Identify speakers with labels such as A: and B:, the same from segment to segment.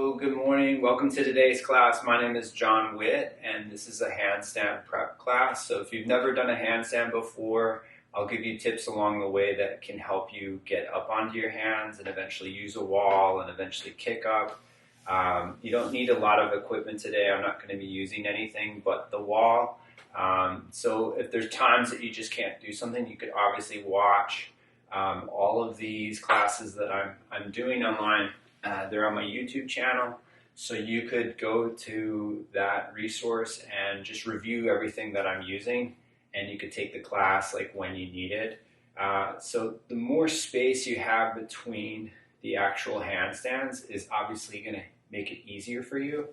A: So good morning, welcome to today's class. My name is John Witt and this is a handstand prep class. So if you've never done a handstand before, I'll give you tips along the way that can help you get up onto your hands and eventually use a wall and eventually kick up. You don't need a lot of equipment today. I'm not going to be using anything but the wall. So if there's times that you just can't do something, you could obviously watch all of these classes that I'm doing online. They're on my YouTube channel, so you could go to that resource and just review everything that I'm using, and you could take the class like when you need it. So the more space you have between the actual handstands is obviously going to make it easier for you.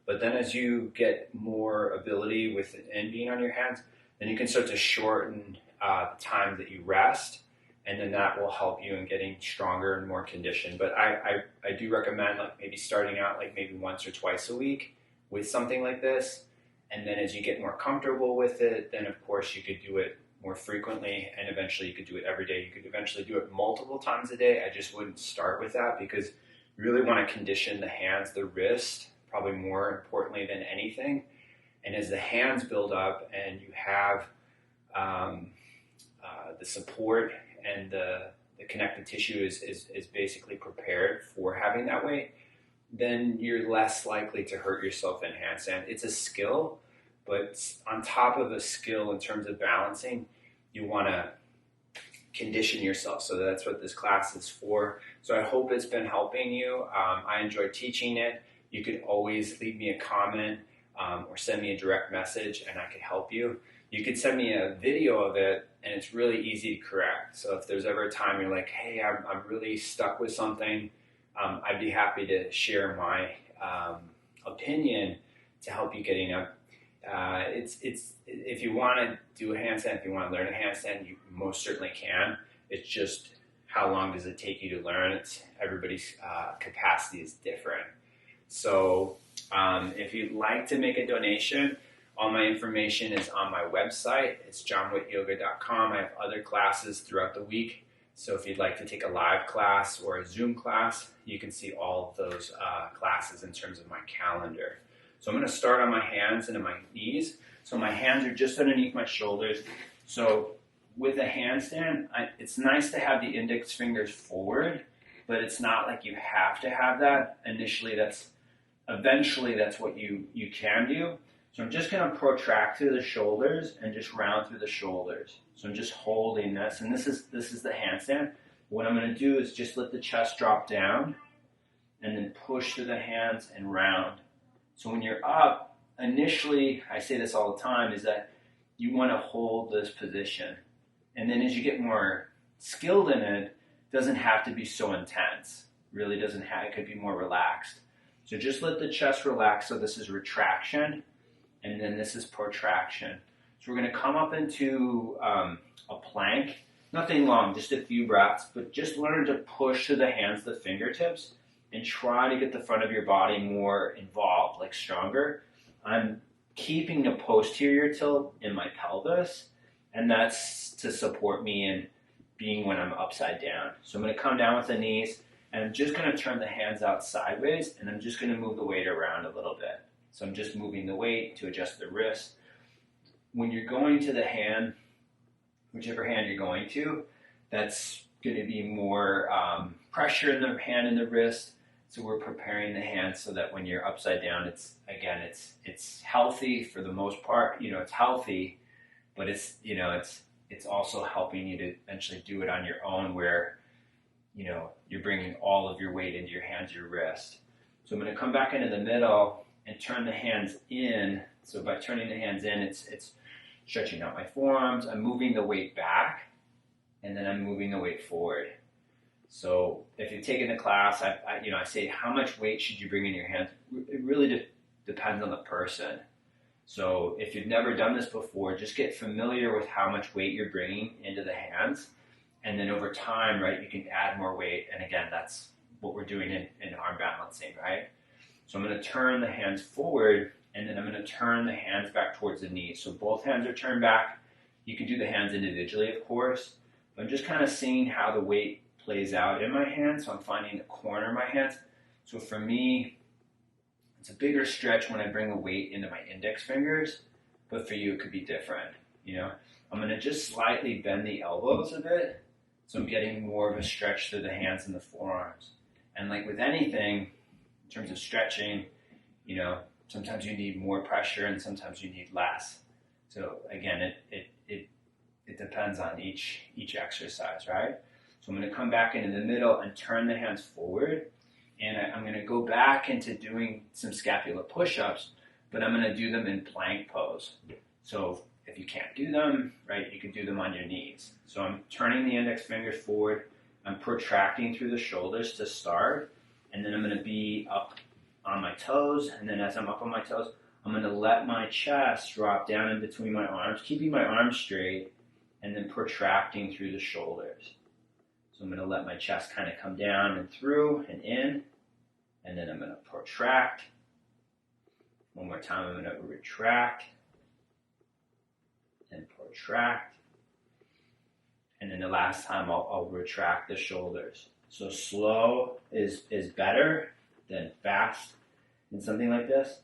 A: But then as you get more ability with and being on your hands, then you can start to shorten the time that you rest. And then that will help you in getting stronger and more conditioned. But I do recommend like maybe starting out like maybe once or twice a week with something like this. And then as you get more comfortable with it, then of course you could do it more frequently, and eventually you could do it every day. You could eventually do it multiple times a day. I just wouldn't start with that because you really want to condition the hands, the wrist, probably more importantly than anything. And as the hands build up and you have the support and the connective tissue is basically prepared for having that weight, then you're less likely to hurt yourself in handstand. It's a skill, but on top of a skill in terms of balancing, you want to condition yourself. So that's what this class is for. So I hope it's been helping you. I enjoy teaching it. You could always leave me a comment or send me a direct message and I could help you. You could send me a video of it, and it's really easy to correct. So if there's ever a time you're like, hey, I'm really stuck with something, I'd be happy to share my opinion to help you getting up. If you want to do a handstand, if you want to learn a handstand, you most certainly can. It's just how long does it take you to learn? Everybody's capacity is different. So if you'd like to make a donation, all my information is on my website. It's johnwittyoga.com. I have other classes throughout the week. So if you'd like to take a live class or a Zoom class, you can see all of those classes in terms of my calendar. So I'm going to start on my hands and on my knees. So my hands are just underneath my shoulders. So with a handstand, it's nice to have the index fingers forward, but it's not like you have to have that. Eventually that's what you can do. So I'm just going to protract through the shoulders and just round through the shoulders. So I'm just holding this, and this is the handstand. What I'm going to do is just let the chest drop down and then push through the hands and round. So when you're up, initially, I say this all the time, is that you want to hold this position. And then as you get more skilled in it, it doesn't have to be so intense. It really doesn't have, it could be more relaxed. So just let the chest relax. So this is retraction. And then this is protraction. So we're going to come up into a plank. Nothing long, just a few breaths, but just learn to push through the hands, the fingertips, and try to get the front of your body more involved, like stronger. I'm keeping a posterior tilt in my pelvis, and that's to support me in being when I'm upside down. So I'm going to come down with the knees, and I'm just going to turn the hands out sideways, and I'm just going to move the weight around a little bit. So I'm just moving the weight to adjust the wrist. When you're going to the hand, whichever hand you're going to, that's going to be more pressure in the hand and the wrist. So we're preparing the hand so that when you're upside down, it's healthy for the most part. It's healthy, but it's also helping you to eventually do it on your own, where you're bringing all of your weight into your hands, your wrist. So I'm going to come back into the middle and turn the hands in. So by turning the hands in, it's stretching out my forearms. I'm moving the weight back, and then I'm moving the weight forward. So if you've taken the class, I say, how much weight should you bring in your hands? It really depends on the person. So if you've never done this before, just get familiar with how much weight you're bringing into the hands. And then over time, right, you can add more weight. And again, that's what we're doing in arm balancing, right? So I'm going to turn the hands forward, and then I'm going to turn the hands back towards the knees. So both hands are turned back. You can do the hands individually, of course. But I'm just kind of seeing how the weight plays out in my hands. So I'm finding the corner of my hands. So for me, It's a bigger stretch when I bring the weight into my index fingers, but for you it could be different, you know. I'm going to just slightly bend the elbows a bit, so I'm getting more of a stretch through the hands and the forearms. And like with anything, in terms of stretching, you know, sometimes you need more pressure and sometimes you need less. So again, it depends on each exercise, right? So I'm going to come back into the middle and turn the hands forward. And I'm going to go back into doing some scapular push-ups, but I'm going to do them in plank pose. So if you can't do them, right, you can do them on your knees. So I'm turning the index fingers forward. I'm protracting through the shoulders to start. And then I'm going to be up on my toes. And then as I'm up on my toes, I'm going to let my chest drop down in between my arms, keeping my arms straight, and then protracting through the shoulders. So I'm going to let my chest kind of come down and through and in, and then I'm going to protract. One more time, I'm going to retract and protract. And then the last time, I'll retract the shoulders. So slow is better than fast in something like this.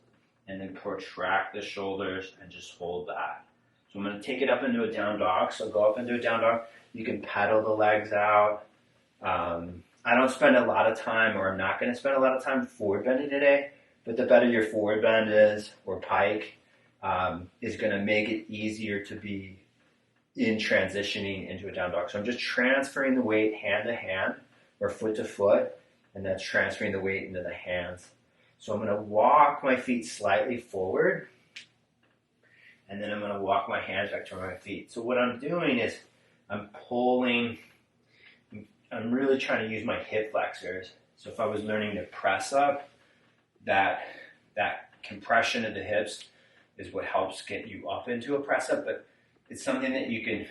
A: And then protract the shoulders and just hold that. So I'm going to take it up into a down dog. So go up into a down dog. You can pedal the legs out. I don't spend a lot of time, or I'm not going to spend a lot of time forward bending today, but the better your forward bend is, or pike, is going to make it easier to be in transitioning into a down dog. So I'm just transferring the weight hand to hand or foot to foot, and that's transferring the weight into the hands. So I'm going to walk my feet slightly forward, and then I'm going to walk my hands back to my feet. So what I'm doing is I'm pulling, I'm really trying to use my hip flexors. So if I was learning to press up, that compression of the hips is what helps get you up into a press up, but it's something that you can,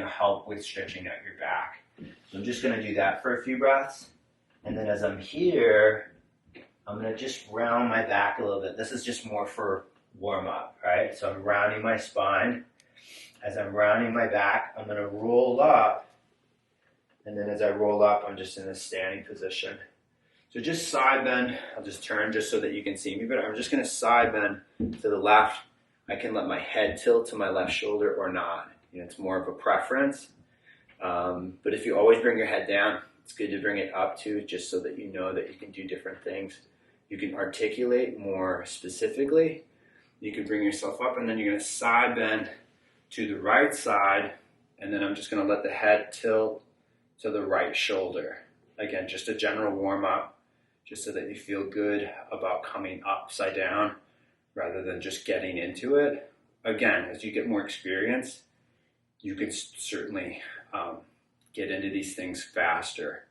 A: help with stretching out your back. So I'm just going to do that for a few breaths. And then as I'm here, I'm going to just round my back a little bit. This is just more for warm up, right? So I'm rounding my spine. As I'm rounding my back, I'm going to roll up. And then as I roll up, I'm just in a standing position. So just side bend. I'll just turn just so that you can see me, but I'm just going to side bend to the left. I can let my head tilt to my left shoulder or not. It's more of a preference. But if you always bring your head down, it's good to bring it up too, just so that you know that you can do different things. You can articulate more specifically. You can bring yourself up, and then you're going to side bend to the right side, and then I'm just going to let the head tilt to the right shoulder. Again, just a general warm-up, just so that you feel good about coming upside down rather than just getting into it. Again, as you get more experience, you can certainly get into these things faster.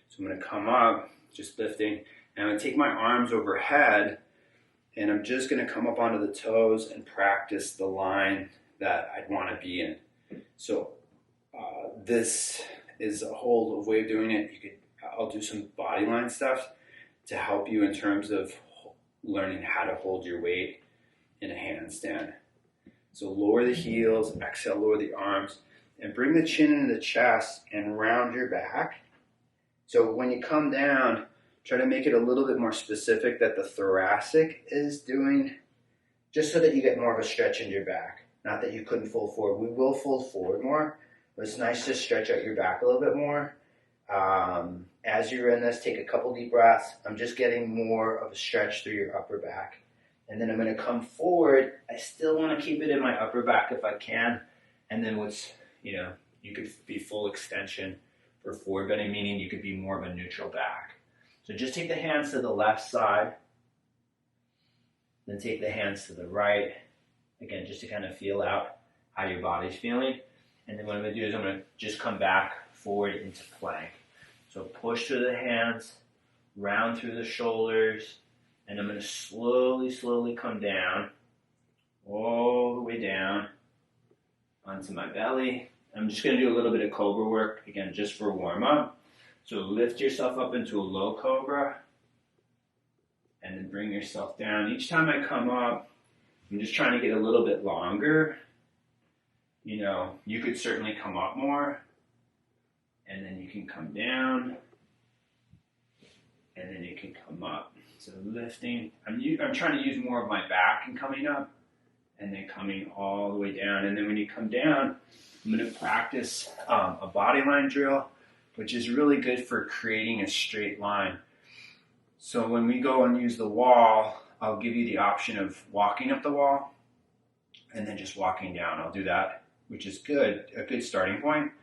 A: So I'm going to come up, just lifting, and I'm going to take my arms overhead, and I'm just going to come up onto the toes and practice the line that I'd want to be in. So this is a whole way of doing it. I'll do some body line stuff to help you in terms of learning how to hold your weight in a handstand. So lower the heels, exhale, lower the arms, and bring the chin into the chest and round your back. So when you come down, try to make it a little bit more specific that the thoracic is doing, just so that you get more of a stretch into your back. Not that you couldn't fold forward. We will fold forward more, but it's nice to stretch out your back a little bit more. As you're in this, take a couple deep breaths. I'm just getting more of a stretch through your upper back. And then I'm going to come forward. I still want to keep it in my upper back if I can. And then you could be full extension for forward bending, meaning you could be more of a neutral back. So just take the hands to the left side. Then take the hands to the right. Again, just to kind of feel out how your body's feeling. And then what I'm going to do is I'm going to just come back forward into plank. So push through the hands, round through the shoulders, and I'm going to slowly come down, all the way down onto my belly. I'm just going to do a little bit of cobra work, again, just for warm up. So lift yourself up into a low cobra, and then bring yourself down. Each time I come up, I'm just trying to get a little bit longer. You could certainly come up more, and then you can come down, and then you can come up. So lifting, I'm trying to use more of my back and coming up, and then coming all the way down. And then when you come down, I'm going to practice a body line drill, which is really good for creating a straight line. So when we go and use the wall, I'll give you the option of walking up the wall and then just walking down. I'll do that, which is good, a good starting point.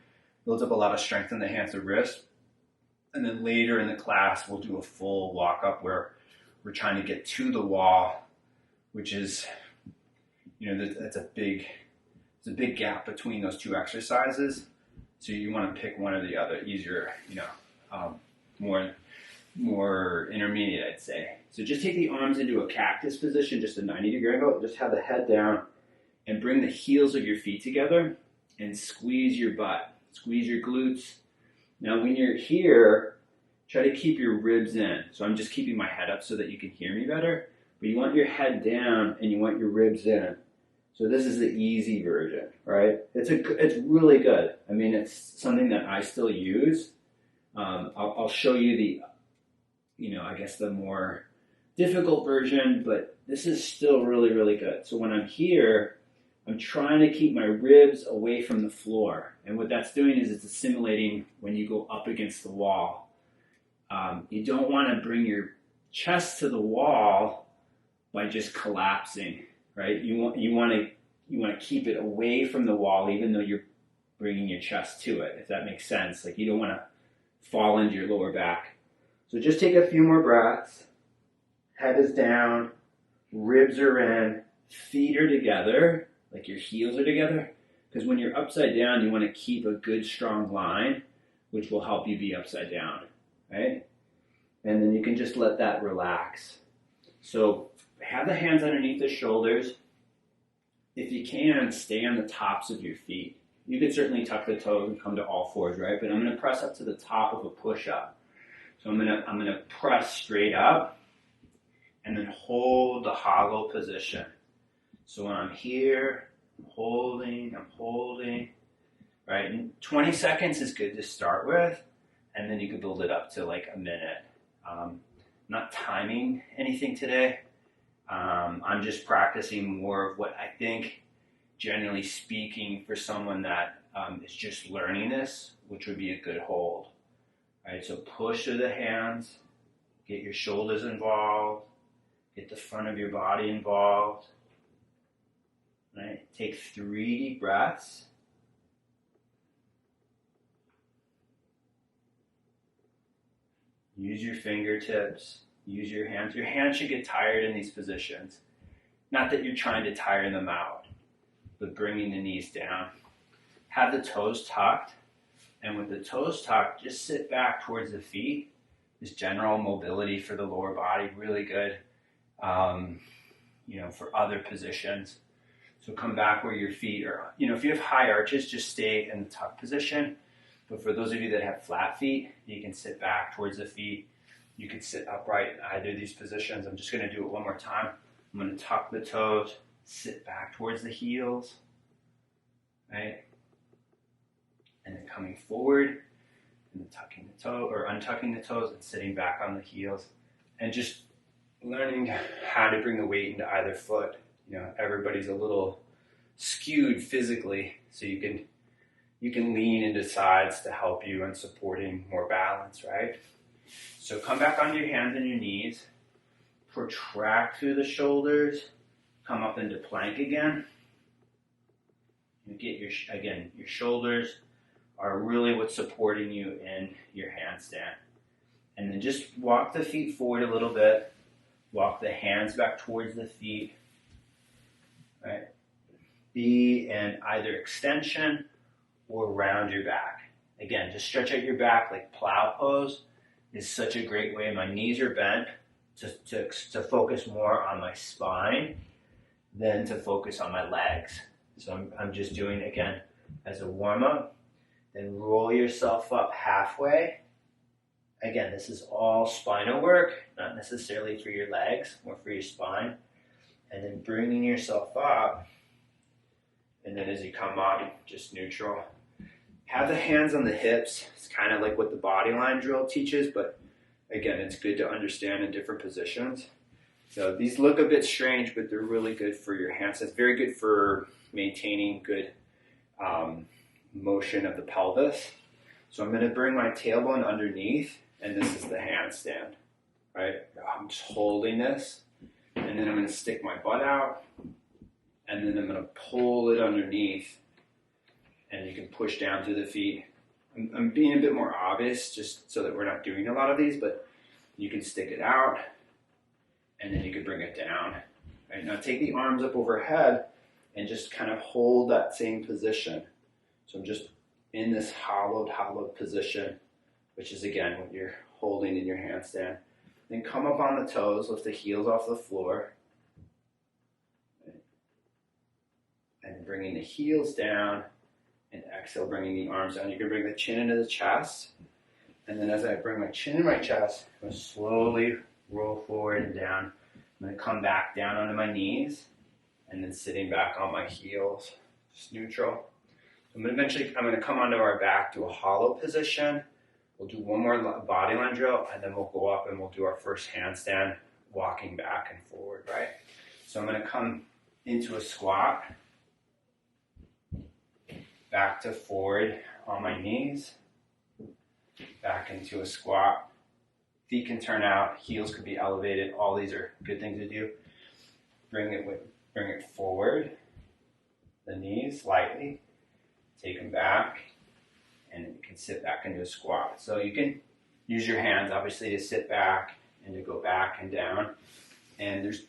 A: Builds up a lot of strength in the hands and wrists. And then later in the class, we'll do a full walk up where we're trying to get to the wall, which is, that's a big gap between those two exercises. So you want to pick one or the other, easier, more intermediate, I'd say. So just take the arms into a cactus position, just a 90-degree angle. Just have the head down and bring the heels of your feet together and squeeze your butt, squeeze your glutes. Now when you're here, try to keep your ribs in. So I'm just keeping my head up so that you can hear me better. But you want your head down and you want your ribs in. So this is the easy version, right? It's really good. I mean, it's something that I still use. I'll show you the, I guess the more difficult version, but this is still really, really good. So when I'm here, I'm trying to keep my ribs away from the floor. And what that's doing is it's assimilating when you go up against the wall. You don't want to bring your chest to the wall by just collapsing, right? You want to keep it away from the wall, even though you're bringing your chest to it, if that makes sense. Like you don't want to fall into your lower back. So just take a few more breaths. Head is down, ribs are in, feet are together, like your heels are together. Because when you're upside down, you want to keep a good strong line, which will help you be upside down, right? And then you can just let that relax. So have the hands underneath the shoulders. If you can, stay on the tops of your feet. You can certainly tuck the toes and come to all fours, right? But I'm going to press up to the top of a push-up. So I'm going to press straight up and then hold the hollow position. So when I'm here, I'm holding, right? And 20 seconds is good to start with, and then you can build it up to like a minute. Not timing anything today. I'm just practicing more of what I think, generally speaking, for someone that is just learning this, which would be a good hold. Right, so push through the hands, get your shoulders involved, get the front of your body involved. Right, take 3 deep breaths. Use your fingertips, use your hands. Your hands should get tired in these positions. Not that you're trying to tire them out, but bringing the knees down. Have the toes tucked. And with the toes tucked, just sit back towards the feet. This general mobility for the lower body, really good, for other positions. So come back where your feet are, if you have high arches, just stay in the tuck position. But for those of you that have flat feet, you can sit back towards the feet. You can sit upright in either of these positions. I'm just going to do it one more time. I'm going to tuck the toes, sit back towards the heels, right? And then coming forward, and then tucking the toe or untucking the toes and sitting back on the heels, and just learning how to bring the weight into either foot. Everybody's a little skewed physically, so you can lean into sides to help you in supporting more balance, right? So come back onto your hands and your knees, protract through the shoulders, come up into plank again. You get your shoulders are really what's supporting you in your handstand. And then just walk the feet forward a little bit. Walk the hands back towards the feet. Right? Be in either extension or round your back. Again, just stretch out your back like plow pose is such a great way. My knees are bent to focus more on my spine than to focus on my legs. So I'm just doing it again as a warm-up. Then roll yourself up halfway. Again, this is all spinal work, not necessarily for your legs, more for your spine. And then bringing yourself up. And then as you come up, just neutral. Have the hands on the hips. It's kind of like what the body line drill teaches, but again, it's good to understand in different positions. So these look a bit strange, but they're really good for your handstands. It's very good for maintaining good motion of the pelvis. So I'm going to bring my tailbone underneath, and this is the handstand, right? I'm just holding this, and then I'm going to stick my butt out, and then I'm going to pull it underneath, and you can push down through the feet. I'm being a bit more obvious just so that we're not doing a lot of these, but you can stick it out, and then you can bring it down. Right, now take the arms up overhead and just kind of hold that same position. So I'm just in this hollowed position, which is again what you're holding in your handstand. Then come up on the toes, lift the heels off the floor. And bringing the heels down, and exhale, bringing the arms down. You can bring the chin into the chest. And then as I bring my chin in my chest, I'm going to slowly roll forward and down. I'm going to come back down onto my knees, and then sitting back on my heels, just neutral. I'm going to come onto our back to a hollow position. We'll do one more body line drill, and then we'll go up and we'll do our first handstand, walking back and forward, right? So I'm going to come into a squat, back to forward on my knees, back into a squat. Feet can turn out, heels could be elevated. All these are good things to do. Bring it forward, the knees lightly. Take them back, and you can sit back into a squat. So you can use your hands, obviously, to sit back and to go back and down. And there's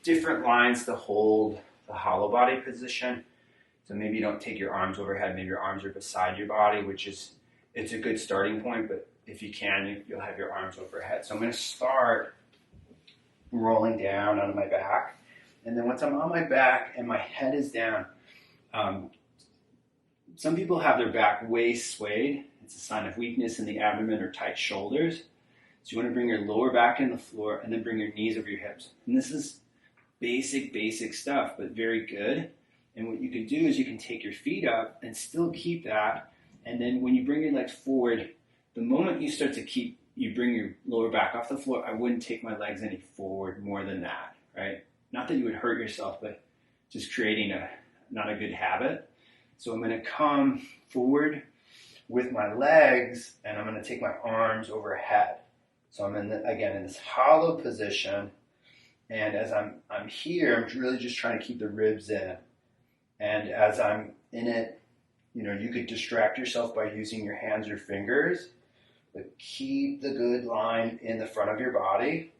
A: different lines to hold the hollow body position. So maybe you don't take your arms overhead. Maybe your arms are beside your body, it's a good starting point. But if you can, you'll have your arms overhead. So I'm going to start rolling down onto my back. And then once I'm on my back and my head is down, some people have their back way swayed. It's a sign of weakness in the abdomen or tight shoulders. So you want to bring your lower back in the floor and then bring your knees over your hips. And this is basic stuff, but very good. And what you can do is you can take your feet up and still keep that. And then when you bring your legs forward, the moment you bring your lower back off the floor, I wouldn't take my legs any forward more than that, right? Not that you would hurt yourself, but just creating not a good habit. So I'm going to come forward with my legs, and I'm going to take my arms overhead. So I'm in this hollow position, and as I'm here, I'm really just trying to keep the ribs in. And as I'm in it, you could distract yourself by using your hands or fingers, but keep the good line in the front of your body.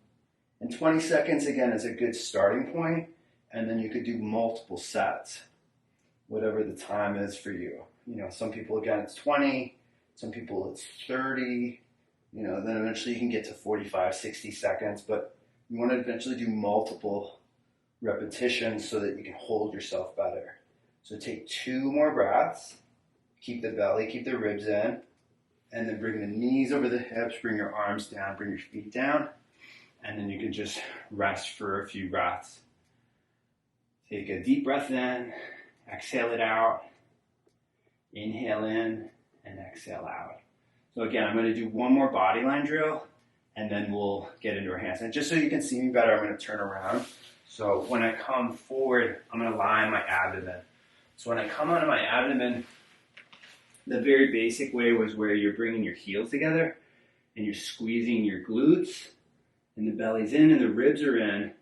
A: And 20 seconds, again, is a good starting point, and then you could do multiple sets, whatever the time is for you. Some people, again, it's 20, some people it's 30, then eventually you can get to 45, 60 seconds, but you want to eventually do multiple repetitions so that you can hold yourself better. So take 2 more breaths, keep the belly, keep the ribs in, and then bring the knees over the hips, bring your arms down, bring your feet down, and then you can just rest for a few breaths. Take a deep breath in, exhale it out, inhale in, and exhale out. So again, I'm going to do one more body line drill, and then we'll get into our handstand. Just so you can see me better, I'm going to turn around. So when I come forward, I'm going to lie on my abdomen. So when I come onto my abdomen, the very basic way was where you're bringing your heels together, and you're squeezing your glutes, and the belly's in, and the ribs are in,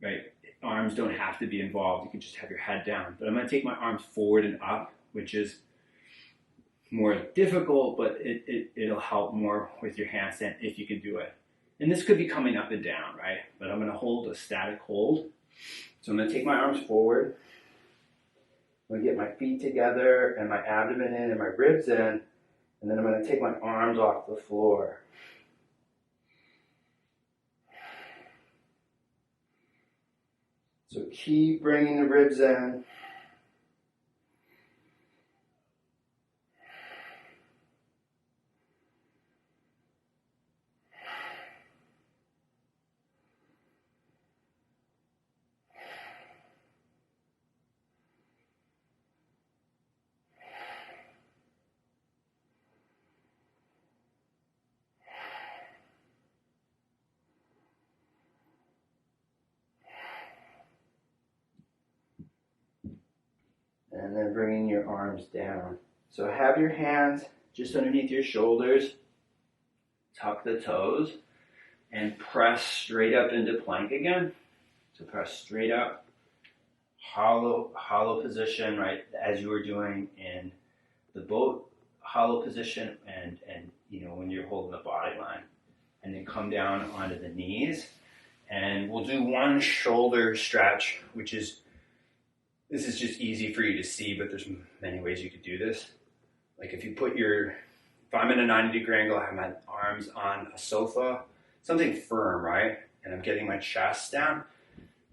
A: right? Arms don't have to be involved. You can just have your head down. But I'm going to take my arms forward and up, which is more difficult, but it'll help more with your handstand if you can do it. And this could be coming up and down, right? But I'm going to hold a static hold. So I'm going to take my arms forward. I'm going to get my feet together and my abdomen in and my ribs in. And then I'm going to take my arms off the floor. So keep bringing the ribs in. and then bringing your arms down. So have your hands just underneath your shoulders, tuck the toes, and press straight up into plank again. So press straight up, hollow position, right, as you were doing in the boat, hollow position, and when you're holding the body line. And then come down onto the knees. And we'll do one shoulder stretch, this is just easy for you to see, but there's many ways you could do this. Like if I'm in a 90-degree angle, I have my arms on a sofa, something firm, right? And I'm getting my chest down.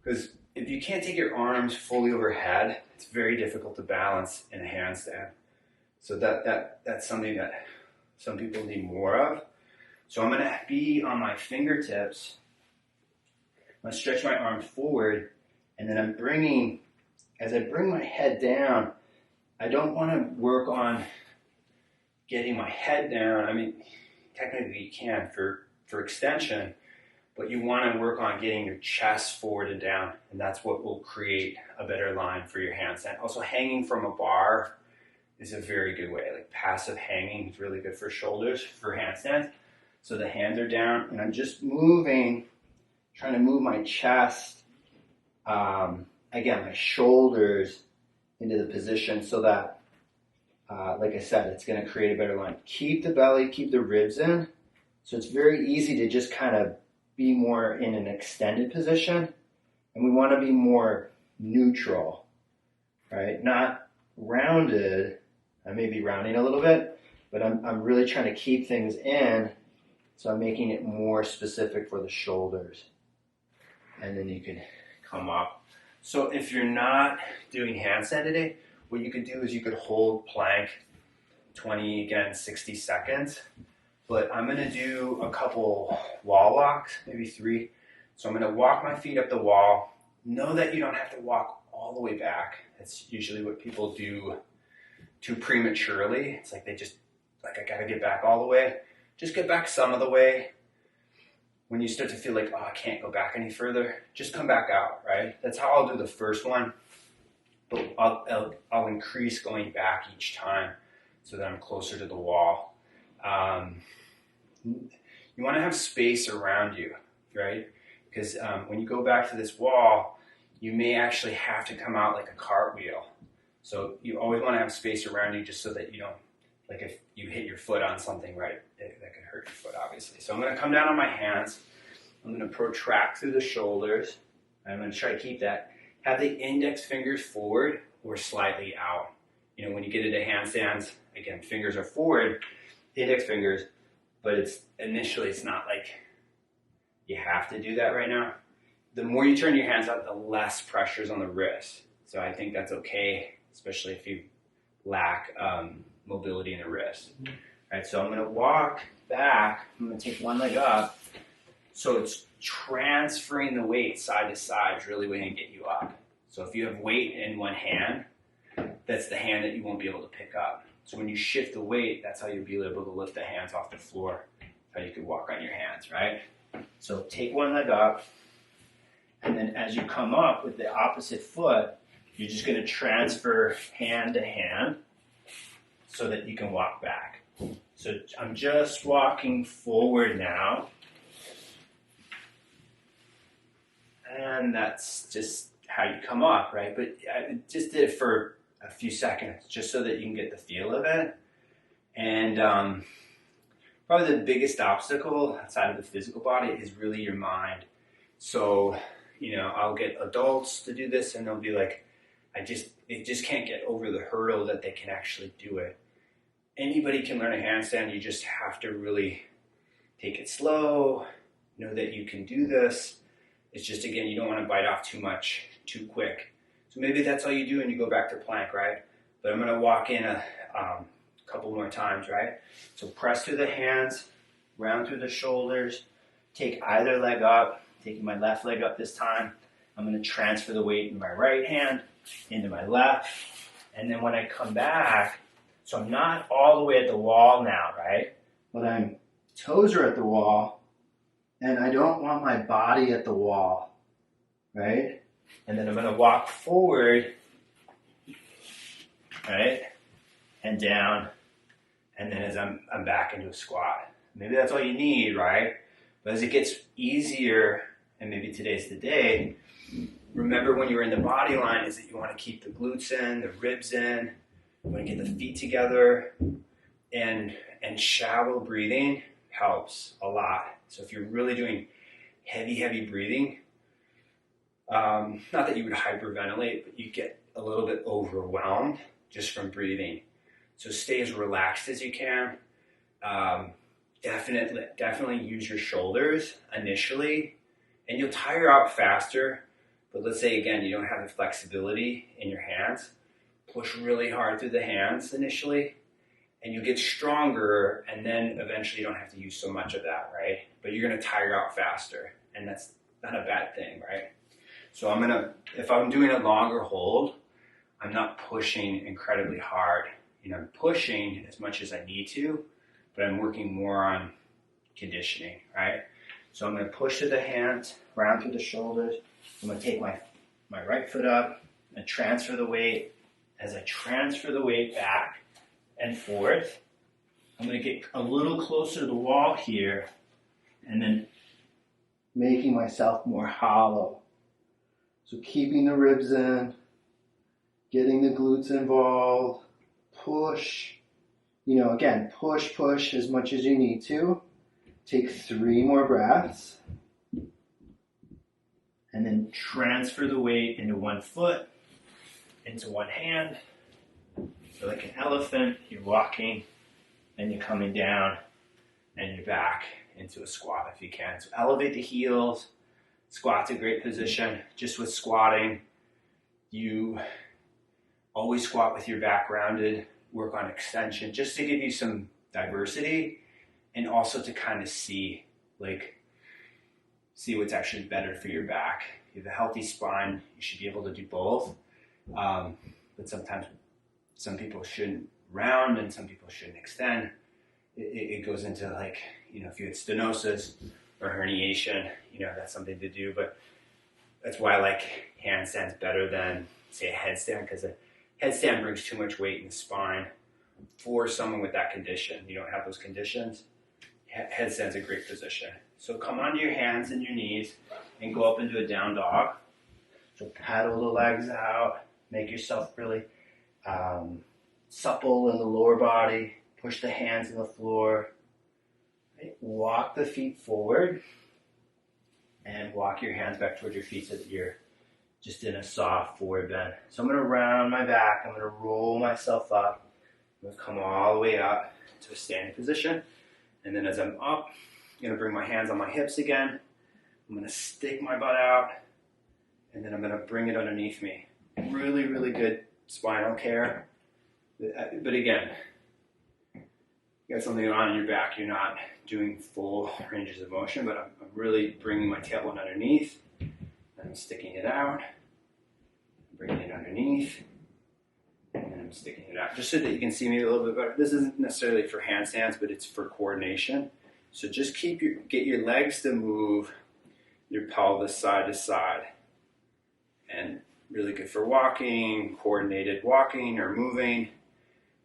A: Because if you can't take your arms fully overhead, it's very difficult to balance in a handstand. So that's something that some people need more of. So I'm going to be on my fingertips. I'm going to stretch my arms forward, and then as I bring my head down, I don't want to work on getting my head down. I mean, technically you can for extension, but you want to work on getting your chest forward and down, and that's what will create a better line for your handstand. Also, hanging from a bar is a very good way. Like passive hanging is really good for shoulders, for handstands. So the hands are down, and I'm just trying to move my chest, again, my shoulders into the position so that, like I said, it's going to create a better line. Keep the belly, keep the ribs in. So it's very easy to just kind of be more in an extended position. And we want to be more neutral, right? Not rounded. I may be rounding a little bit, but I'm really trying to keep things in. So I'm making it more specific for the shoulders. And then you can come up. So if you're not doing handstand today, what you could do is you could hold plank 60 seconds. But I'm going to do a couple wall walks, maybe 3. So I'm going to walk my feet up the wall. Know that you don't have to walk all the way back. That's usually what people do too prematurely. It's like I got to get back all the way. Just get back some of the way. When you start to feel like, I can't go back any further, just come back out, right? That's how I'll do the first one. But I'll increase going back each time so that I'm closer to the wall. You want to have space around you, right? Because when you go back to this wall, you may actually have to come out like a cartwheel. So you always want to have space around you just so that you don't, like if you hit your foot on something, right, that could hurt your foot, obviously. So I'm going to come down on my hands. I'm going to protract through the shoulders. I'm going to try to keep that. Have the index fingers forward or slightly out. When you get into handstands, again, fingers are forward, index fingers, but it's not like you have to do that right now. The more you turn your hands out, the less pressure is on the wrist. So I think that's okay, especially if you lack mobility in the wrist. All right, so I'm going to walk back. I'm going to take one leg up. So it's transferring the weight side to side is really going to get you up. So if you have weight in one hand, that's the hand that you won't be able to pick up. So when you shift the weight, that's how you'll be able to lift the hands off the floor. How you can walk on your hands, right? So take one leg up, and then as you come up with the opposite foot, you're just going to transfer hand to hand so that you can walk back. So I'm just walking forward now. And that's just how you come up, right? But I just did it for a few seconds just so that you can get the feel of it. And probably the biggest obstacle outside of the physical body is really your mind. So, I'll get adults to do this and they'll be like, they just can't get over the hurdle that they can actually do it. Anybody can learn a handstand. You just have to really take it slow, know that you can do this. It's just, again, you don't want to bite off too much too quick. So maybe that's all you do and you go back to plank, right? But I'm going to walk in a couple more times, right? So press through the hands, round through the shoulders, take either leg up, taking my left leg up this time. I'm going to transfer the weight in my right hand into my left. And then when I come back, so I'm not all the way at the wall now, right? But toes are at the wall. And I don't want my body at the wall, right? And then I'm going to walk forward right? And down, and then as I'm back into a squat. Maybe that's all you need, right? But as it gets easier, and maybe today's the day, remember when you're in the body line is that you want to keep the glutes in, the ribs in, you want to get the feet together, and shallow breathing helps a lot. So if you're really doing heavy breathing, not that you would hyperventilate, but you get a little bit overwhelmed just from breathing. So stay as relaxed as you can. Definitely use your shoulders initially, and you'll tire out faster. But let's say again, you don't have the flexibility in your hands. Push really hard through the hands initially, and you get stronger, and then eventually you don't have to use so much of that, right? But you're gonna tire out faster, and that's not a bad thing, right? So if I'm doing a longer hold, I'm not pushing incredibly hard. I'm pushing as much as I need to, but I'm working more on conditioning, right? So I'm gonna push through the hands, round through the shoulders. I'm gonna take my right foot up and transfer the weight. As I transfer the weight back and forth, I'm gonna get a little closer to the wall here, and then making myself more hollow. So keeping the ribs in, getting the glutes involved, push, again, push as much as you need to. Take 3 more breaths, and then transfer the weight into one foot, into one hand. So like an elephant, you're walking, and you're coming down, and you're back into a squat if you can. So elevate the heels. Squat's a great position. Just with squatting, you always squat with your back rounded, work on extension, just to give you some diversity, and also to kind of see what's actually better for your back. You have a healthy spine, you should be able to do both. But sometimes some people shouldn't round and some people shouldn't extend. It goes into if you had stenosis or herniation, that's something to do. But that's why I like handstands better than, say, a headstand, because a headstand brings too much weight in the spine for someone with that condition. You don't have those conditions. Headstand's a great position. So come onto your hands and your knees and go up into a down dog. So paddle the legs out, make yourself really supple in the lower body, push the hands in the floor, right? Walk the feet forward and walk your hands back towards your feet so that you're just in a soft forward bend. So I'm going to round my back, I'm going to roll myself up, I'm going to come all the way up to a standing position, and then as I'm up, I'm going to bring my hands on my hips again, I'm going to stick my butt out, and then I'm going to bring it underneath me. Really, really good spinal care. But again, you got something on in your back, you're not doing full ranges of motion, but I'm really bringing my tailbone underneath, and I'm sticking it out, bringing it underneath, and then I'm sticking it out, just so that you can see me a little bit better. This isn't necessarily for handstands, but it's for coordination. So just get your legs to move, your pelvis side to side, and really good for walking, coordinated walking or moving,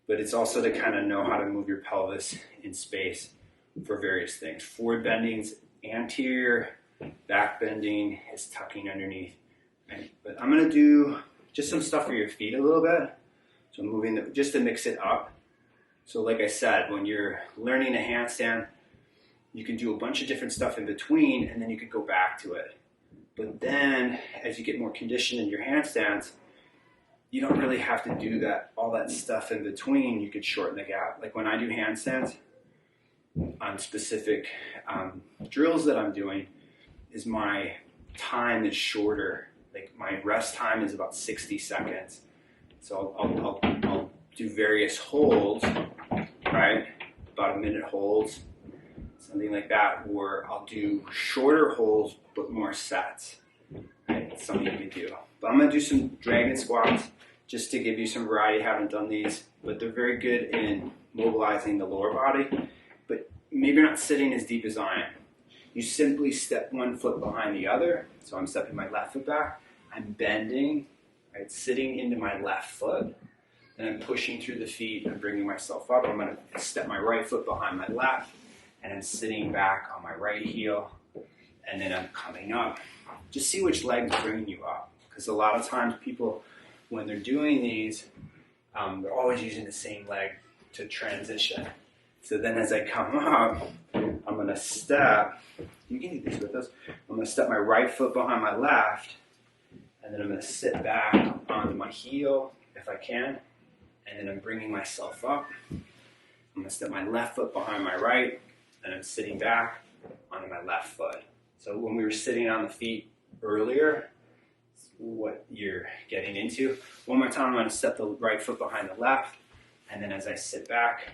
A: but it's also to kind of know how to move your pelvis in space for various things. Forward bending's anterior, back bending is tucking underneath. But I'm going to do just some stuff for your feet a little bit. So I'm moving just to mix it up. So like I said, when you're learning a handstand, you can do a bunch of different stuff in between, and then you could go back to it. But then, as you get more conditioned in your handstands, you don't really have to do all that stuff in between. You could shorten the gap. Like when I do handstands on specific drills that I'm doing, is my time is shorter. Like my rest time is about 60 seconds. So I'll do various holds, right? About a minute holds, something like that, or I'll do shorter holds but more sets. Right? It's something you can do. But I'm going to do some dragon squats just to give you some variety. I haven't done these, but they're very good in mobilizing the lower body. But maybe you're not sitting as deep as I am. You simply step one foot behind the other. So I'm stepping my left foot back. I'm bending, right, sitting into my left foot.
B: Then I'm pushing through the feet and bringing myself up. I'm going to step my right foot behind my left, and I'm sitting back on my right heel, and then I'm coming up. Just see which leg is bringing you up, because a lot of times people, when they're doing these, they're always using the same leg to transition. So then as I come up, I'm going to step. You can do this with us. I'm going to step my right foot behind my left, and then I'm going to sit back onto my heel if I can, and then I'm bringing myself up. I'm going to step my left foot behind my right, and I'm sitting back onto my left foot. So when we were sitting on the feet earlier, what you're getting into. One more time, I'm going to step the right foot behind the left, and then as I sit back,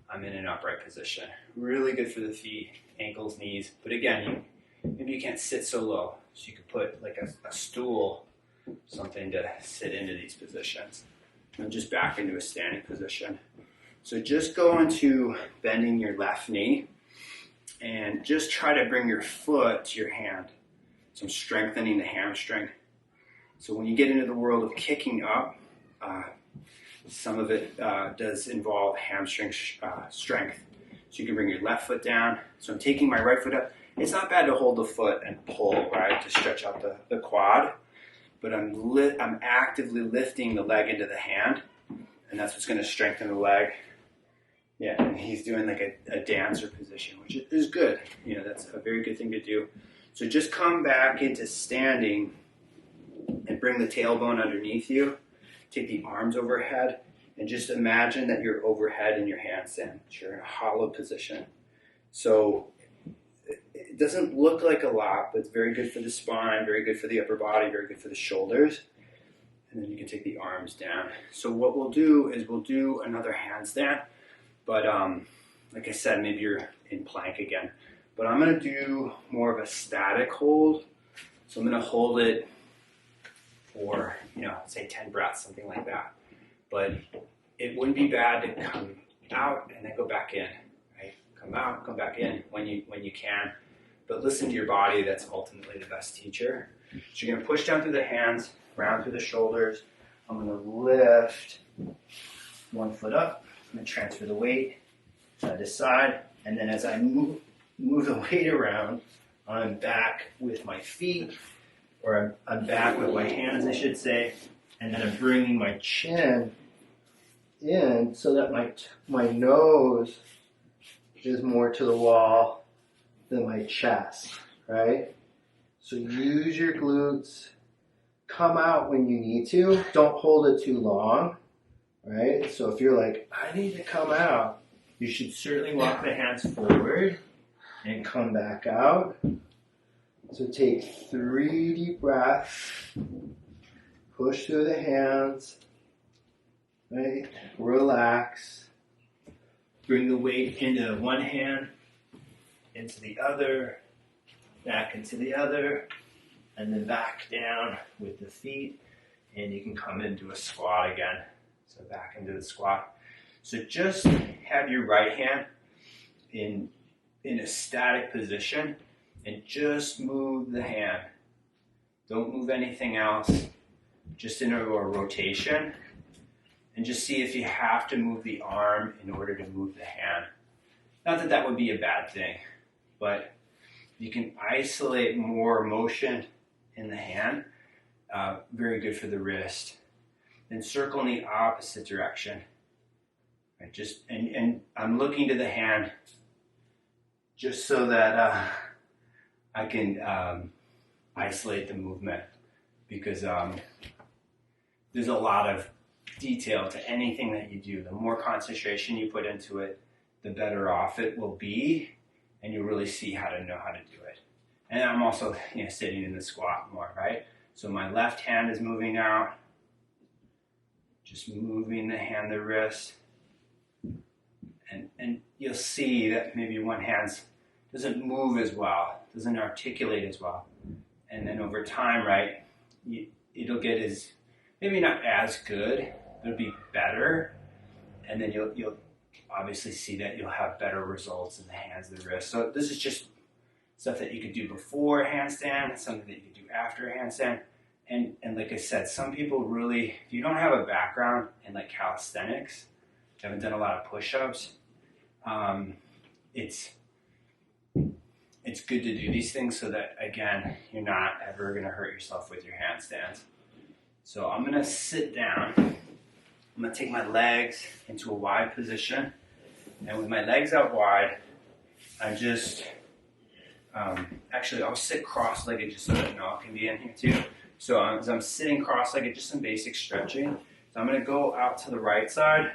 B: I'm in an upright position. Really good for the feet, ankles, knees. But again, maybe you can't sit so low, so you could put like a stool, something to sit into these positions. And just back into a standing position. So just go into bending your left knee, and just try to bring your foot to your hand. So I'm strengthening the hamstring. So when you get into the world of kicking up, some of it does involve hamstring strength. So you can bring your left foot down. So I'm taking my right foot up. It's not bad to hold the foot and pull, right, to stretch out the quad. But I'm actively lifting the leg into the hand, and that's what's going to strengthen the leg. Yeah, and he's doing like a dancer position, which is good. You know, that's a very good thing to do. So just come back into standing and bring the tailbone underneath you. Take the arms overhead, and just imagine that you're overhead in your handstand. You're in a hollow position. So it doesn't look like a lot, but it's very good for the spine, very good for the upper body, very good for the shoulders. And then you can take the arms down. So what we'll do is we'll do another handstand. But like I said, maybe you're in plank again. But I'm going to do more of a static hold. So I'm going to hold it for, say 10 breaths, something like that. But it wouldn't be bad to come out and then go back in, right? Come out, come back in when you can. But listen to your body. That's ultimately the best teacher. So you're going to push down through the hands, round through the shoulders. I'm going to lift one foot up. I'm going to transfer the weight side to side. And then as I move the weight around, I'm back with my feet, or I'm back with my hands, I should say. And then I'm bringing my chin in so that my nose is more to the wall than my chest, right? So use your glutes. Come out when you need to. Don't hold it too long, right? So if you're like, I need to come out, you should certainly walk the hands forward and come back out. So take 3 deep breaths. Push through the hands, right? Relax. Bring the weight into one hand, into the other, back into the other, and then back down with the feet. And you can come into a squat again. So back into the squat. So just have your right hand in a static position and just move the hand. Don't move anything else. Just in a rotation, and just see if you have to move the arm in order to move the hand. Not that that would be a bad thing, but you can isolate more motion in the hand. Very good for the wrist. Then circle in the opposite direction. Right, and I'm looking to the hand just so that I can isolate the movement, because there's a lot of detail to anything that you do. The more concentration you put into it, the better off it will be, and you'll really see how to know how to do it. And I'm also sitting in the squat more, right? So my left hand is moving out, just moving the hand, the wrist, and you'll see that maybe one hand doesn't move as well, doesn't articulate as well. And then over time, right, it'll get maybe not as good, it'll be better, and then you'll obviously see that you'll have better results in the hands, the wrist. So this is just stuff that you could do before a handstand, something that you could do after a handstand, And like I said, some people really, if you don't have a background in like calisthenics, haven't done a lot of push-ups, it's good to do these things so that, again, you're not ever going to hurt yourself with your handstands. So I'm going to sit down. I'm going to take my legs into a wide position. And with my legs out wide, I just, actually I'll sit cross-legged just so that Noah can be in here too. So as I'm sitting cross-legged, just some basic stretching. So I'm going to go out to the right side,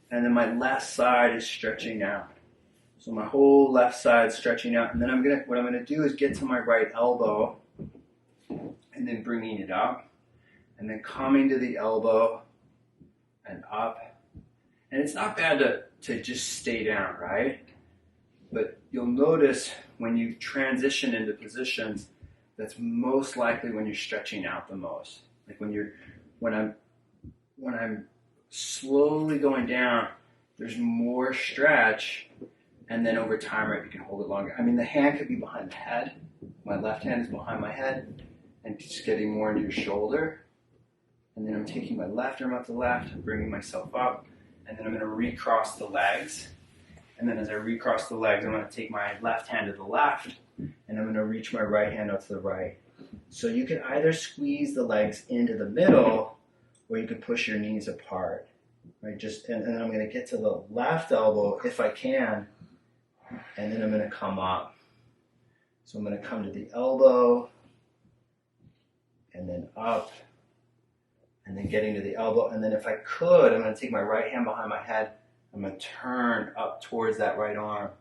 B: and then my left side is stretching out. So my whole left side stretching out, and then what I'm gonna do is get to my right elbow, and then bringing it up, and then coming to the elbow, and up. And it's not bad to just stay down, right? But you'll notice when you transition into positions, that's most likely when you're stretching out the most. Like when I'm slowly going down, there's more stretch. And then over time, right, you can hold it longer. I mean, the hand could be behind the head. My left hand is behind my head and just getting more into your shoulder. And then I'm taking my left arm up to the left, bringing myself up. And then I'm going to recross the legs. And then as I recross the legs, I'm going to take my left hand to the left. And I'm going to reach my right hand out to the right. So you can either squeeze the legs into the middle, or you can push your knees apart. Right? And then I'm going to get to the left elbow if I can. And then I'm going to come up. So I'm going to come to the elbow, and then up, and then getting to the elbow. And then if I could, I'm going to take my right hand behind my head. I'm going to turn up towards that right arm.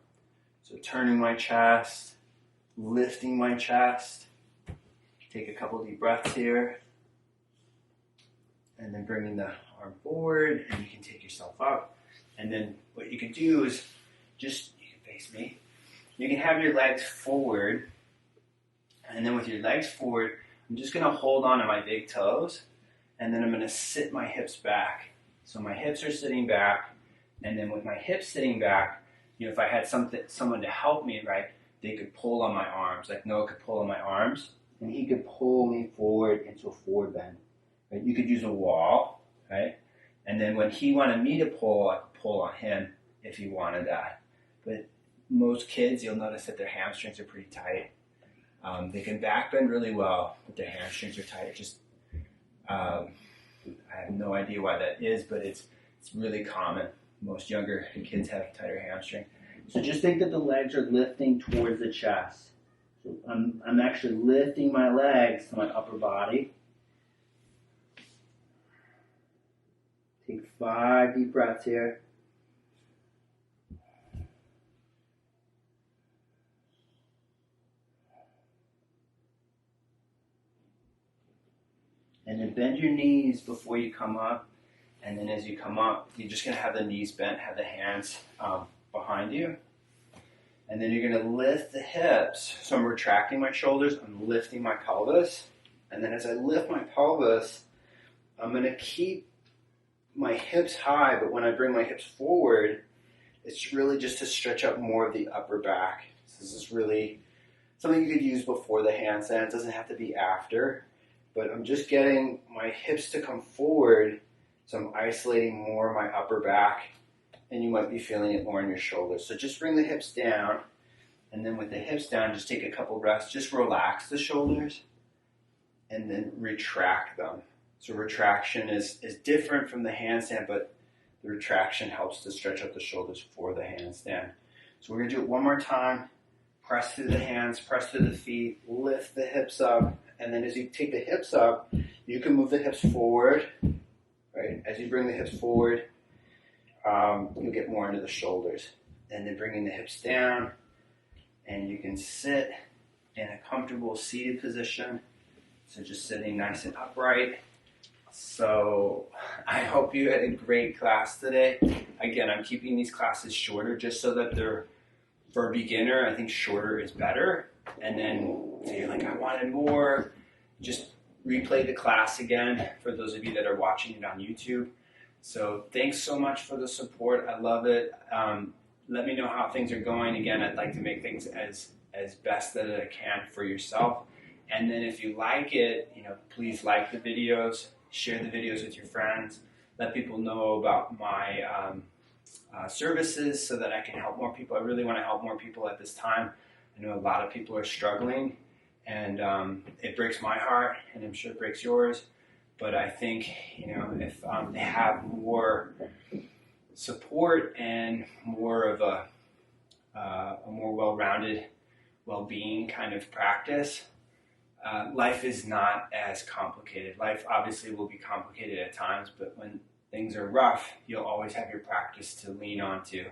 B: So turning my chest, lifting my chest. Take a couple deep breaths here. And then bringing the arm forward, and you can take yourself up. And then what you can do is just, you can face me, you can have your legs forward, and then with your legs forward, I'm just going to hold on to my big toes, and then I'm going to sit my hips back. So my hips are sitting back, and then with my hips sitting back, if I had someone to help me, right, they could pull on my arms, like Noah could pull on my arms, and he could pull me forward into a forward bend. Right? You could use a wall, right? And then when he wanted me to pull, I could pull on him if he wanted that. But most kids, you'll notice that their hamstrings are pretty tight. They can back bend really well, but their hamstrings are tight. I have no idea why that is, but it's really common. Most younger kids have tighter hamstring. So just think that the legs are lifting towards the chest. So I'm actually lifting my legs to my upper body. Take 5 deep breaths here. And then bend your knees before you come up. And then as you come up, you're just going to have the knees bent, have the hands behind you. And then you're going to lift the hips. So I'm retracting my shoulders, I'm lifting my pelvis. And then as I lift my pelvis, I'm going to keep my hips high, but when I bring my hips forward, it's really just to stretch up more of the upper back. So this is really something you could use before the handstand. It doesn't have to be after, but I'm just getting my hips to come forward, so I'm isolating more of my upper back, and you might be feeling it more in your shoulders. So just bring the hips down, and then with the hips down, just take a couple breaths, just relax the shoulders, and then retract them. So retraction is different from the handstand, but the retraction helps to stretch out the shoulders for the handstand. So we're going to do it one more time. Press through the hands, press through the feet, lift the hips up, and then as you take the hips up, you can move the hips forward. Right? As you bring the hips forward, you'll get more into the shoulders. And then bringing the hips down, and you can sit in a comfortable seated position. So just sitting nice and upright. So I hope you had a great class today. Again, I'm keeping these classes shorter just so that they're, for a beginner, I think shorter is better. And then if you're like, I wanted more, just replay the class again for those of you that are watching it on YouTube. So thanks so much for the support. I love it. Let me know how things are going. Again, I'd like to make things as best that I can for yourself. And then if you like it, please like the videos, share the videos with your friends, let people know about my services so that I can help more people. I really want to help more people at this time. I know a lot of people are struggling, and it breaks my heart, and I'm sure it breaks yours. But I think, if they have more support and more of a more well-rounded well-being kind of practice, life is not as complicated. Life obviously will be complicated at times, but when things are rough, you'll always have your practice to lean onto.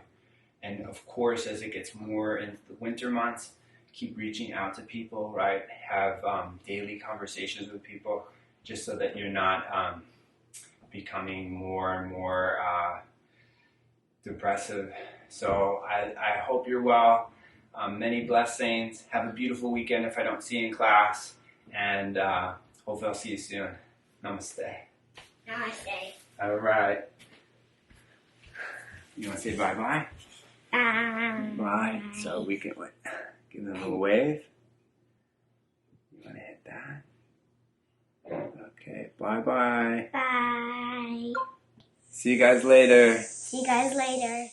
B: And of course, as it gets more into the winter months, keep reaching out to people, right? Have daily conversations with people, just so that you're not becoming more and more depressive. So I hope you're well. Many blessings. Have a beautiful weekend if I don't see you in class. And hopefully I'll see you soon. Namaste.
C: Namaste.
B: All right. You want to say bye-bye?
C: Bye.
B: Bye. So we can give them a little wave. You want to hit that? Okay. Bye-bye.
C: Bye.
B: See you guys later.
C: See you guys later.